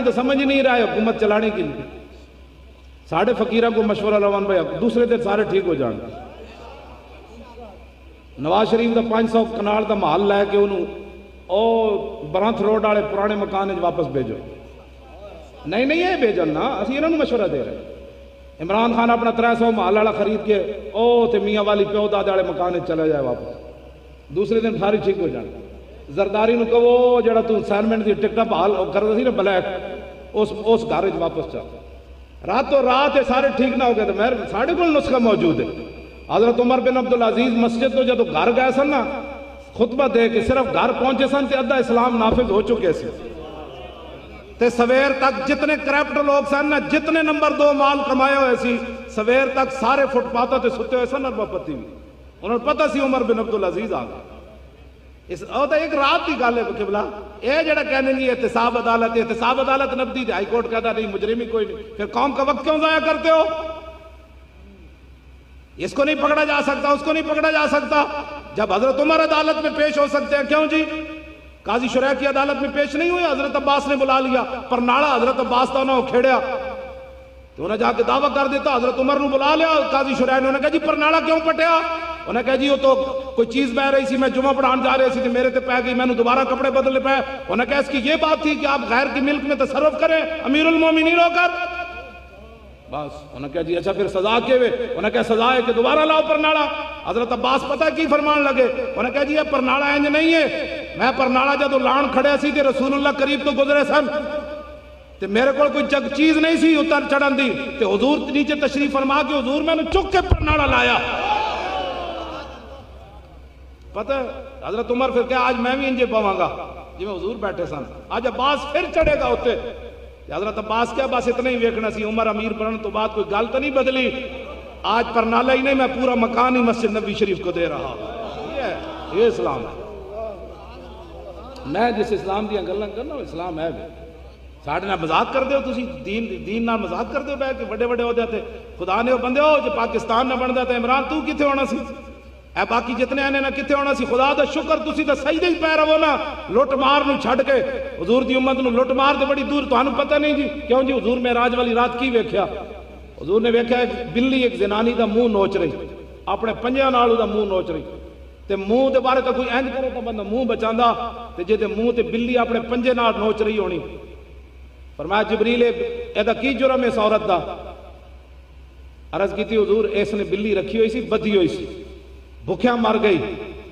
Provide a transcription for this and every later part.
تو سمجھ ہی نہیں رہا ہے حکومت چلانے کے لیے. ساڑھے فقیرہ کو مشورہ لوان بھائی دوسرے دن سارے ٹھیک ہو جان. نواز شریف دا 500 کنال دا محل لے کے انہوں او برانتھ روڈ والے پرانے مکان واپس بھیجو. نہیں یہ بھیجن نا اسی انہوں نے مشورہ دے رہے. عمران خان اپنا 300 محل والا خرید کے او تے میاں والی پیو دادے والے مکان چلا جائے واپس. دوسرے دن ساری ٹھیک ہو جان. زرداری نو کہو جڑا تو اسائنمنٹ دی ٹکٹاں بحال کردا سی نا بلیک اس گھر وچ واپس چل. راتوں رات سارے ٹھیک نہ ہو گئے تو میں ساڑھے کو نسخہ موجود ہے. حضرت عمر بن عبدالعزیز مسجد تو جدو گھر گئے سن نا خطبہ دے کے صرف گھر پہنچے سن تے ادھا اسلام نافذ ہو چکے سے. تے سویر تک جتنے کرپٹ لوگ سن نا جتنے نمبر 2 مال کمائے ہوئے سی سویر تک سارے فٹ پاتوں تے ستے ہوئے سن اربا پتی بھی. انہوں نے پتہ سی عمر بن عبدالعزیز آ گئے. ایک رات کی گل ہے قبلہ اے جڑا کہنے نہیں احتساب عدالت نبدی ہائی کورٹ کہتا نہیں مجرم ہی کوئی نہیں. پھر قوم کا وقت کیوں ضائع کرتے ہو؟ اس کو نہیں پکڑا جا سکتا اس کو نہیں پکڑا جا سکتا. جب حضرت عمر عدالت میں پیش ہو سکتے ہیں کیوں جی قاضی شریح کی عدالت میں پیش نہیں ہوئے؟ حضرت عباس نے بلا لیا پرناڑا حضرت عباس تھا انہوں کھیڑیا تو انہیں جا کے دعویٰ کر دیتا. حضرت عمر نے بلا لیا قاضی شریح نے. انہوں نے کہا جی پرناڑا کیوں پٹیا؟ انہوں نے کہا جی وہ تو کوئی چیز بہ رہی سی میں جمعہ پڑھان جا رہے سی میرے تے پہ گئی میں نے دوبارہ کپڑے بدلنے پہ. انہوں نے کہا اس کی یہ بات تھی کہ آپ غیر کی ملک میں تصرف کریں امیر المومنین ہو کر بس. انہوں نے کہا جی اچھا پھر سزا کے ہوئے؟ انہوں نے کہا سزا ہے کہ دوبارہ لاؤ پرناڑا. حضرت عباس پتہ کی فرمان لگے؟ انہوں نے کہا جی یہ پرناڑا انج نہیں ہے. میں پرناڑا جدو لان کھڑے سی تے رسول اللہ قریب تو گزرے سن تے میرے کو کوئی جگ چیز نہیں سی اتر چڑھن دی تے حضور نیچے تشریف فرما کے حضور میں نے چک کے پرناڑا لایا. پتہ حضرت عمر پھر کہا آج میں بھی انجے پاواں گا جی میں حضور بیٹھے سن. آج عباس پھر چڑھے گا ہوتے. حضرت عباس کیا بس اتنا ہی ویکھنا سی عمر امیر بننے تو بعد کوئی گل تو نہیں بدلی. آج پرنالا ہی نہیں میں پورا مکان ہی مسجد نبی شریف کو دے رہا. یہ اسلام ہے. میں جس اسلام دیا گلاں کرنا اسلام ہے. ساڑھے نہ مذاق کر دے ہو تسی دین نہ مذاق کر دے ہو بے کہ بڑے بڑے ہو جاتے خدا نے ہو بندے ہو جو پاکستان نہ بن جاتا عمران تو کتے ہونا سی اے باقی جتنے آنے نہ کتے ہونا سی. خدا دا شکر تسی دا سجدے ہی پہ رہو نا لٹ مار نو چھڑ کے حضور دی امت نو لٹ مار دے بڑی دور. تو ہنو پتہ نہیں جی کیوں جی حضور معراج والی رات کی ویکھیا؟ حضور نے ویکھیا ایک بلی ایک زنانی دا منہ نوچ رہی اپنے پنجیاں نال دا منہ نوچ رہی تے منہ دے بارے تو کوئی اینج کرے تو بندہ منہ بچاندا تے جے دے منہ تے بلی اپنے پنجے نال نوچ رہی ہونی. فرمایا جبریل ایدا کی جرم اس عورت دا؟ عرض کی تھی حضور اس نے بلی رکھی ہوئی سی بدھی ہوئی سی بھکھیا مر گئی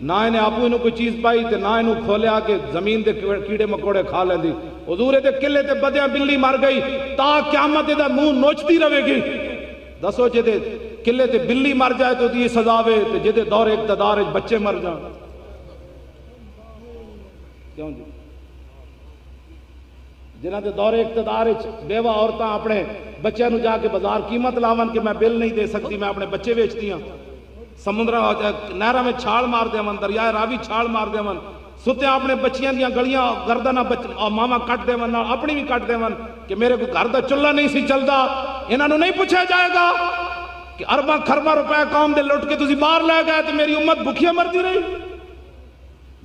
نہ انہیں آپو انہوں کوئی چیز پائی تے نہ انہوں کھولے آکے زمین دے کیڑے مکوڑے کھا لیں دی. حضور دے کلے تے بدیاں بلی مر گئی تا قیامت دا منہ نوچتی رہے گی. دسو جے دے کلے تے بلی مر جائے تو دی سزاوے تے جے دے دور اقتدار بچے مر جائیں کیوں جی؟ جنہ دے دور اقتدار بیوہ عورتاں اپنے بچے نو جا کے بازار قیمت لاون کہ میں بل نہیں دے سکتی میں اپنے بچے بیچتی ہوں. سمندر نہرہ میں چھال مار دے من دریائے راوی چھال مار دے من ستے اپنے بچیاں دیاں گلیاں گردنہ ماما کٹ دے من اپنی بھی کٹ دے من کہ میرے کو گھر دا چلہ نہیں سی چلدا. انہاں نو نہیں پوچھا جائے گا کہ ارباں خرباں روپے قوم دے لٹ کے تسی باہر لے گئے تو میری امت بھکھیا مردی رہی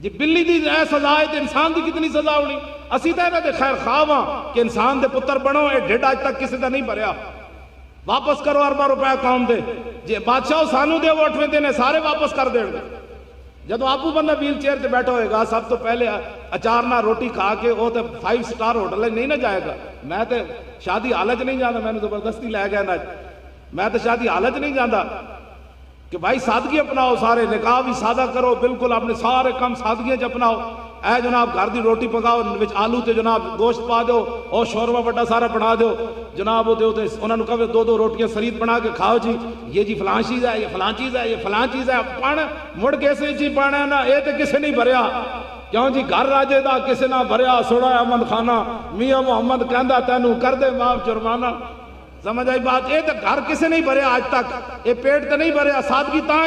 جی. بلی دی اے سزا ہے تے انسان دی کتنی سزا ہونی؟ اسی تے انہاں دے خیر خواہ ہاں کہ انسان دے پتر بنو. اے ڈھڈ اج تک کسی دا نہیں بھریا. واپس کرو ارباں روپے قوم دے جی بادشاہ سانو دے ووٹ میں دینے سارے واپس کر دیں گے. جدو آپو بندہ ویل چیئر تے بیٹھا ہوئے گا سب تو پہلے اچار نہ روٹی کھا کے وہ تو 5 سٹار ہوٹل نہیں نہ جائے گا. میں تے شادی حالت نہیں جانا میں نے زبردستی لے گیا نا میں تو شادی حالت نہیں جانا کہ بھائی سادگی اپناؤ. سارے نکاح بھی سادہ کرو بالکل اپنے سارے کام سادگیاں اپناؤ. اے جناب گھر دی روٹی پکاؤ آلو تے جناب گوشت پا دو اور شورما بڑا سارا بنا دو جناب وہ دے انہوں نے کہو 2 روٹیاں سرید بنا کے کھاؤ جی یہ جی فلاں چیز ہے یہ فلاں چیز ہے یہ فلاں چیز ہے. پڑھ مڑ کیسے جی پڑھنا نا یہ تے کسے نہیں بھریا کیوں جی گھر راجے دا کسے نہ بھریا. سوڑا احمد خانہ میاں محمد کہندا تینوں کر دے معاف جرمانہ. سمجھ آئی بات؟ یہ تے گھر کسے نہیں بھریا آج تک. یہ پیٹ تے نہیں بھریا. سادگی تاں